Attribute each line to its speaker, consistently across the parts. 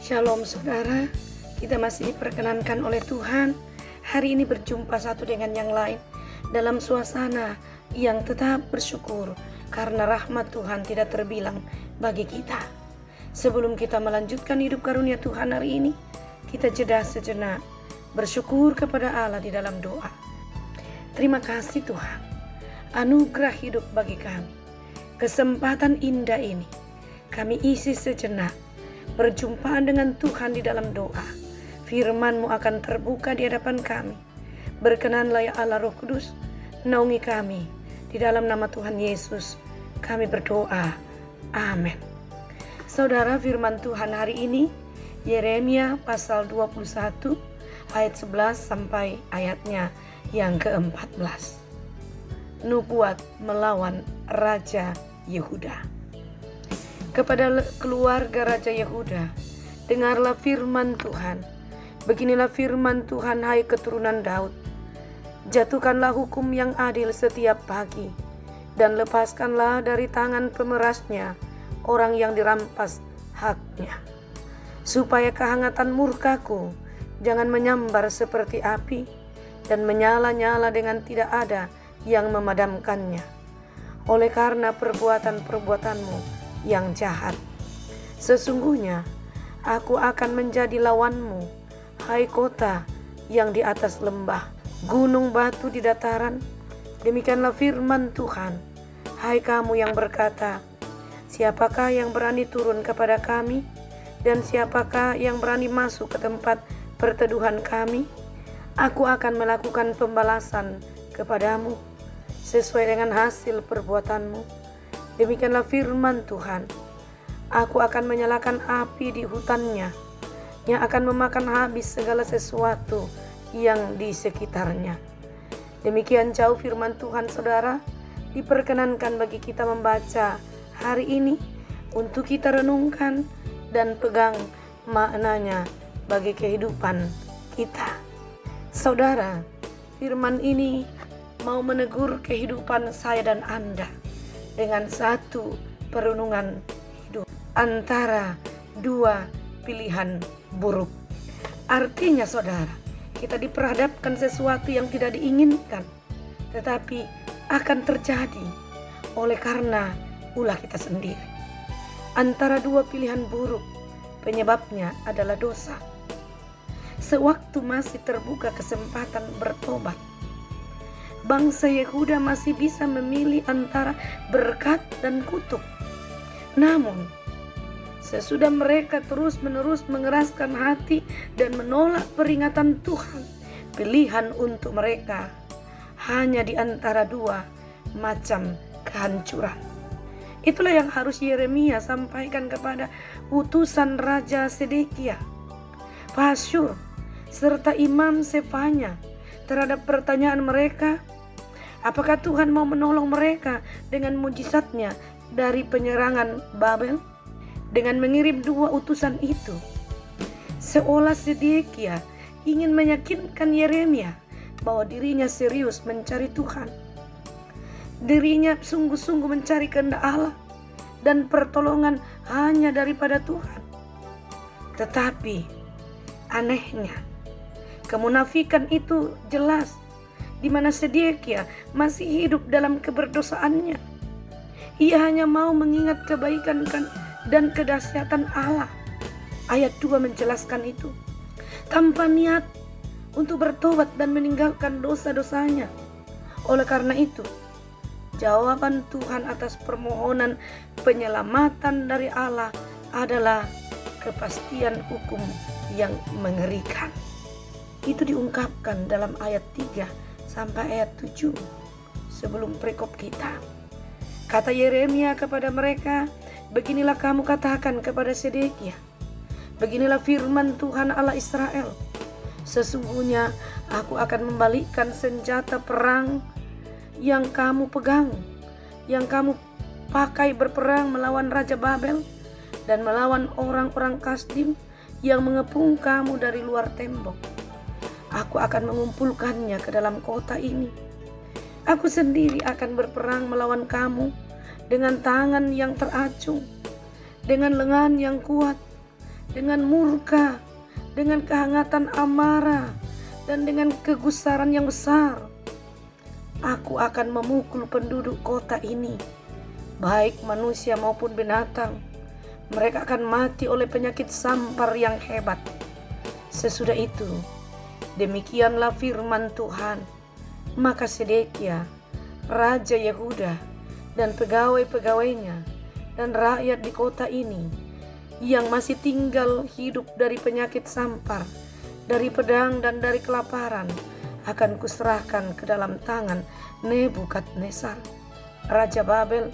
Speaker 1: Shalom saudara, kita masih diperkenankan oleh Tuhan hari ini berjumpa satu dengan yang lain dalam suasana yang tetap bersyukur karena rahmat Tuhan tidak terbilang bagi kita. Sebelum kita melanjutkan hidup karunia Tuhan hari ini, kita jeda sejenak bersyukur kepada Allah di dalam doa. Terima kasih Tuhan, anugerah hidup bagi kami. Kesempatan indah ini kami isi sejenak berjumpaan dengan Tuhan di dalam doa. Firman-Mu akan terbuka di hadapan kami. Berkenanlah ya Allah Roh Kudus, naungi kami. Di dalam nama Tuhan Yesus kami berdoa. Amin. Saudara, firman Tuhan hari ini Yeremia pasal 21 ayat 11 sampai ayatnya yang ke-14. Nubuat melawan Raja Yehuda. Kepada keluarga Raja Yehuda, dengarlah firman Tuhan. Beginilah firman Tuhan, hai keturunan Daud. Jatuhkanlah hukum yang adil setiap pagi, dan lepaskanlah dari tangan pemerasnya orang yang dirampas haknya. Supaya kehangatan murkaku jangan menyambar seperti api, dan menyala-nyala dengan tidak ada yang memadamkannya. Oleh karena perbuatan-perbuatanmu yang jahat, sesungguhnya aku akan menjadi lawanmu, hai kota yang di atas lembah, gunung batu di dataran. Demikianlah firman Tuhan, hai kamu yang berkata, siapakah yang berani turun kepada kami, dan siapakah yang berani masuk ke tempat perteduhan kami? Aku akan melakukan pembalasan kepadamu sesuai dengan hasil perbuatanmu. Demikianlah firman Tuhan, aku akan menyalakan api di hutannya, yang akan memakan habis segala sesuatu yang di sekitarnya. Demikian jauh firman Tuhan saudara, diperkenankan bagi kita membaca hari ini untuk kita renungkan dan pegang maknanya bagi kehidupan kita. Saudara, firman ini mau menegur kehidupan saya dan Anda dengan satu perenungan hidup antara dua pilihan buruk. Artinya saudara, kita diperhadapkan sesuatu yang tidak diinginkan, tetapi akan terjadi oleh karena ulah kita sendiri. Antara dua pilihan buruk, penyebabnya adalah dosa. Sewaktu masih terbuka kesempatan bertobat, bangsa Yehuda masih bisa memilih antara berkat dan kutuk. Namun, sesudah mereka terus-menerus mengeraskan hati dan menolak peringatan Tuhan, pilihan untuk mereka hanya di antara dua macam kehancuran. Itulah yang harus Yeremia sampaikan kepada utusan Raja Sedekia, Pasyur, serta Imam Sefanya terhadap pertanyaan mereka. Apakah Tuhan mau menolong mereka dengan mujizatnya dari penyerangan Babel? Dengan mengirim dua utusan itu, seolah Sedekia ingin meyakinkan Yeremia bahwa dirinya serius mencari Tuhan. Dirinya sungguh-sungguh mencari kehendak Allah dan pertolongan hanya daripada Tuhan. Tetapi anehnya, kemunafikan itu jelas, di mana Sedekia masih hidup dalam keberdosaannya. Ia hanya mau mengingat kebaikan dan kedahsyatan Allah. Ayat 2 menjelaskan itu. Tanpa niat untuk bertobat dan meninggalkan dosa-dosanya. Oleh karena itu, jawaban Tuhan atas permohonan penyelamatan dari Allah adalah kepastian hukum yang mengerikan. Itu diungkapkan dalam ayat 3 sampai ayat 7 sebelum perikop kita. Kata Yeremia kepada mereka, beginilah kamu katakan kepada Sedekia, beginilah firman Tuhan Allah Israel, sesungguhnya aku akan membalikkan senjata perang yang kamu pegang, yang kamu pakai berperang melawan Raja Babel dan melawan orang-orang Kasdim yang mengepung kamu dari luar tembok. Aku akan mengumpulkannya ke dalam kota ini. Aku sendiri akan berperang melawan kamu dengan tangan yang teracung, dengan lengan yang kuat, dengan murka, dengan kehangatan amarah, dan dengan kegusaran yang besar. Aku akan memukul penduduk kota ini, baik manusia maupun binatang. Mereka akan mati oleh penyakit sampar yang hebat. Sesudah itu, demikianlah firman Tuhan. Maka Sedekia, Raja Yehuda, dan pegawai-pegawainya, dan rakyat di kota ini, yang masih tinggal hidup dari penyakit sampar, dari pedang dan dari kelaparan, akan kuserahkan ke dalam tangan Nebukadnezar, Raja Babel,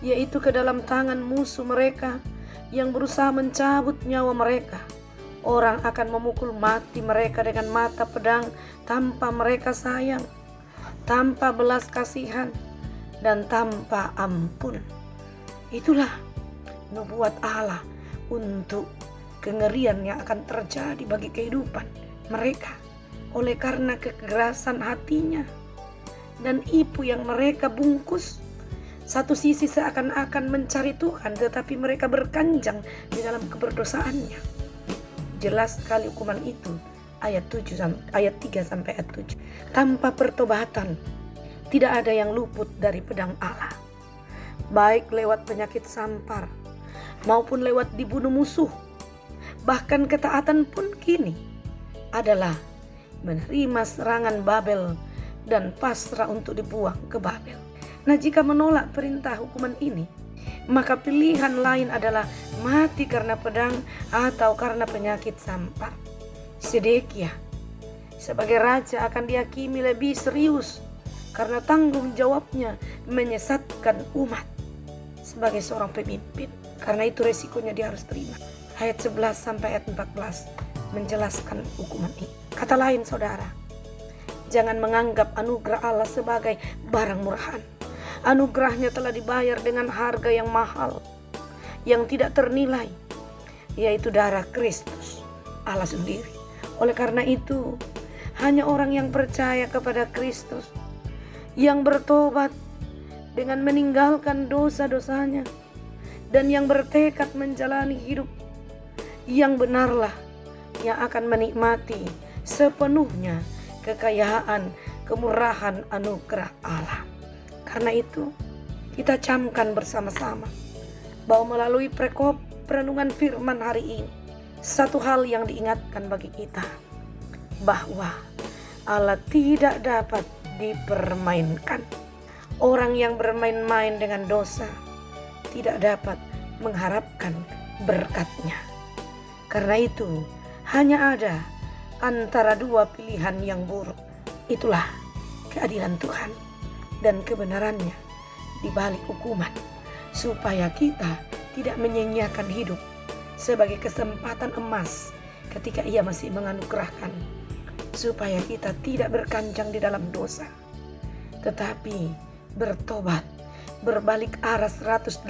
Speaker 1: yaitu ke dalam tangan musuh mereka yang berusaha mencabut nyawa mereka. Orang akan memukul mati mereka dengan mata pedang tanpa mereka sayang, tanpa belas kasihan, dan tanpa ampun. Itulah nubuat Allah untuk kengerian yang akan terjadi bagi kehidupan mereka oleh karena kekerasan hatinya dan ipu yang mereka bungkus. Satu sisi seakan-akan mencari Tuhan, tetapi mereka berkanjang di dalam keberdosaannya. Jelas sekali hukuman itu, ayat 3 sampai ayat 7. Tanpa pertobatan tidak ada yang luput dari pedang Allah, baik lewat penyakit sampar maupun lewat dibunuh musuh. Bahkan ketaatan pun kini adalah menerima serangan Babel dan pasrah untuk dibuang ke Babel. Nah, jika menolak perintah hukuman ini, maka pilihan lain adalah mati karena pedang atau karena penyakit sampar. Sedekia sebagai raja akan dihakimi lebih serius karena tanggung jawabnya menyesatkan umat sebagai seorang pemimpin. Karena itu resikonya dia harus terima. Ayat 11 sampai ayat 14 menjelaskan hukuman ini. Kata lain saudara, jangan menganggap anugerah Allah sebagai barang murahan. Anugerahnya telah dibayar dengan harga yang mahal, yang tidak ternilai, yaitu darah Kristus, Allah sendiri. Oleh karena itu, hanya orang yang percaya kepada Kristus, yang bertobat dengan meninggalkan dosa-dosanya, dan yang bertekad menjalani hidup yang benarlah, yang akan menikmati sepenuhnya kekayaan, kemurahan anugerah Allah. Karena itu, kita camkan bersama-sama bahwa melalui perenungan firman hari ini, satu hal yang diingatkan bagi kita, bahwa Allah tidak dapat dipermainkan. Orang yang bermain-main dengan dosa tidak dapat mengharapkan berkat-Nya. Karena itu, hanya ada antara dua pilihan yang buruk. Itulah keadilan Tuhan dan kebenarannya di balik hukuman, supaya kita tidak menyia-nyiakan hidup sebagai kesempatan emas ketika Ia masih menganugerahkan, supaya kita tidak berkanjang di dalam dosa, tetapi bertobat, berbalik arah 180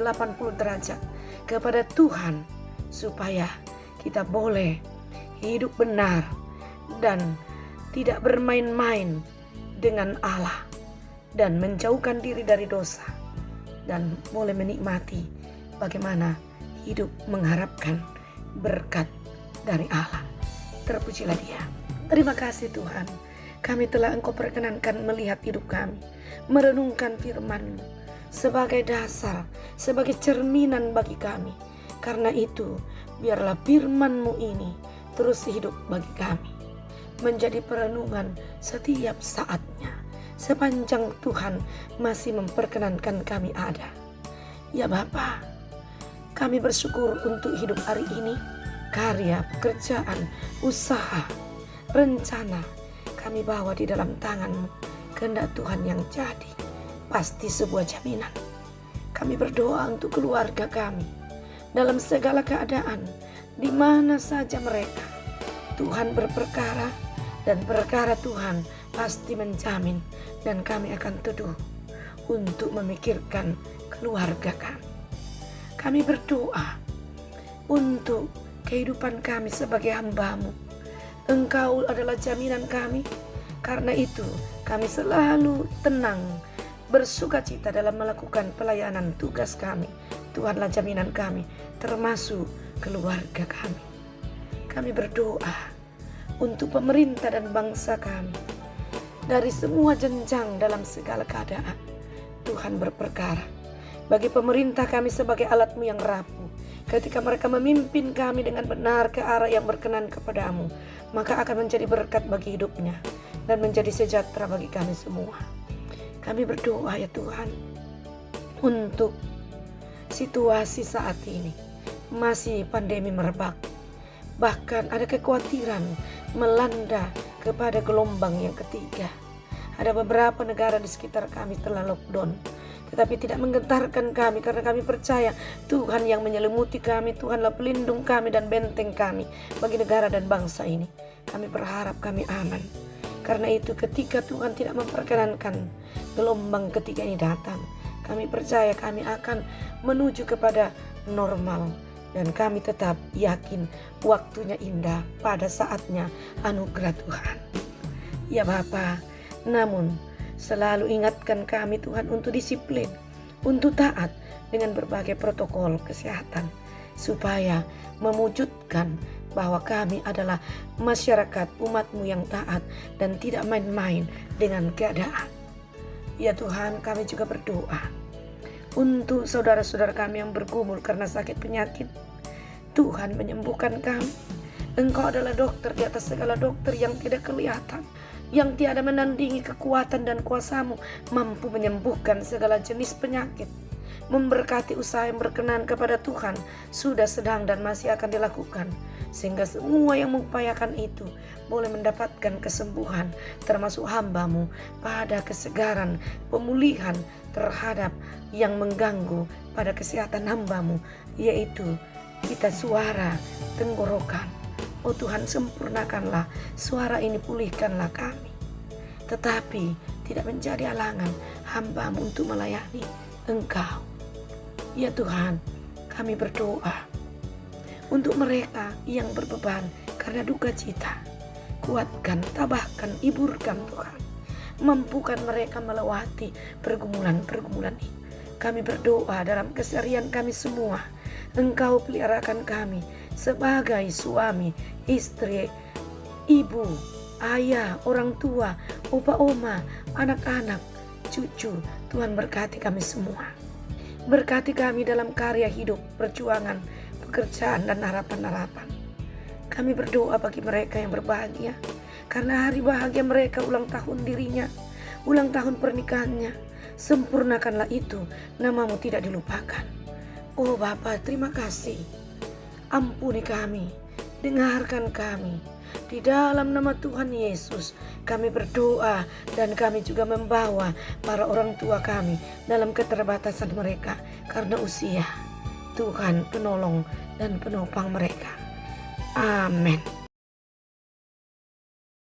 Speaker 1: derajat kepada Tuhan, supaya kita boleh hidup benar dan tidak bermain-main dengan Allah, dan menjauhkan diri dari dosa, dan boleh menikmati bagaimana hidup mengharapkan berkat dari Allah. Terpujilah Dia. Terima kasih Tuhan, kami telah Engkau perkenankan melihat hidup kami, merenungkan firman-Mu sebagai dasar, sebagai cerminan bagi kami. Karena itu, biarlah firman-Mu ini terus hidup bagi kami, menjadi perenungan setiap saatnya, sepanjang Tuhan masih memperkenankan kami ada. Ya Bapa, kami bersyukur untuk hidup hari ini, karya, pekerjaan, usaha, rencana, kami bawa di dalam tangan-Mu. Kehendak Tuhan yang jadi pasti sebuah jaminan. Kami berdoa untuk keluarga kami dalam segala keadaan, di mana saja mereka. Tuhan berperkara, dan perkara Tuhan pasti menjamin, dan kami akan teduh untuk memikirkan keluarga kami. Kami berdoa untuk kehidupan kami sebagai hamba-Mu. Engkau adalah jaminan kami. Karena itu kami selalu tenang, bersukacita dalam melakukan pelayanan tugas kami. Tuhanlah jaminan kami, termasuk keluarga kami. kami berdoa untuk pemerintah dan bangsa kami. Dari semua jenjang dalam segala keadaan, Tuhan berperkara. Bagi pemerintah kami sebagai alat-Mu yang rapuh, ketika mereka memimpin kami dengan benar ke arah yang berkenan kepadamu, maka akan menjadi berkat bagi hidupnya dan menjadi sejahtera bagi kami semua. Kami berdoa ya Tuhan, untuk situasi saat ini masih pandemi merebak. Bahkan ada kekhawatiran melanda kepada gelombang yang ketiga. Ada beberapa negara di sekitar kami telah lockdown, tetapi tidak menggentarkan kami karena kami percaya Tuhan yang menyelimuti kami, Tuhanlah pelindung kami dan benteng kami bagi negara dan bangsa ini. Kami berharap kami aman. Karena itu ketika Tuhan tidak memperkenankan gelombang ketiga ini datang, kami percaya kami akan menuju kepada normal. Dan kami tetap yakin waktunya indah pada saatnya anugerah Tuhan. Ya Bapa, namun selalu ingatkan kami Tuhan untuk disiplin, untuk taat dengan berbagai protokol kesehatan, supaya mewujudkan bahwa kami adalah masyarakat umat-Mu yang taat dan tidak main-main dengan keadaan. Ya Tuhan, kami juga berdoa untuk saudara-saudara kami yang bergumul karena sakit penyakit. Tuhan menyembuhkan kami. Engkau adalah dokter di atas segala dokter yang tidak kelihatan, yang tiada menandingi kekuatan dan kuasa-Mu, mampu menyembuhkan segala jenis penyakit. Memberkati usaha yang berkenan kepada Tuhan sudah, sedang dan masih akan dilakukan, sehingga semua yang mengupayakan itu boleh mendapatkan kesembuhan, termasuk hamba-Mu pada kesegaran, pemulihan terhadap yang mengganggu pada kesehatan hamba-Mu, yaitu pita suara, tenggorokan. Oh Tuhan, sempurnakanlah suara ini, pulihkanlah kami. Tetapi tidak menjadi halangan hamba-Mu untuk melayani Engkau. Ya Tuhan, kami berdoa untuk mereka yang berbeban karena duka cita. Kuatkan, tabahkan, hiburkan Tuhan. Mampukan mereka melewati pergumulan-pergumulan ini. Kami berdoa dalam keseharian kami semua, Engkau peliharakan kami sebagai suami, istri, ibu, ayah, orang tua, opa, oma, anak-anak, cucu. Tuhan berkati kami semua. Berkati kami dalam karya hidup, perjuangan, pekerjaan, dan harapan-harapan. Kami berdoa bagi mereka yang berbahagia, karena hari bahagia mereka ulang tahun dirinya, ulang tahun pernikahannya. Sempurnakanlah itu, nama-Mu tidak dilupakan. Oh Bapa, terima kasih. Ampuni kami, dengarkan kami. Di dalam nama Tuhan Yesus kami berdoa, dan kami juga membawa para orang tua kami dalam keterbatasan mereka karena usia. Tuhan penolong dan penopang mereka. Amin.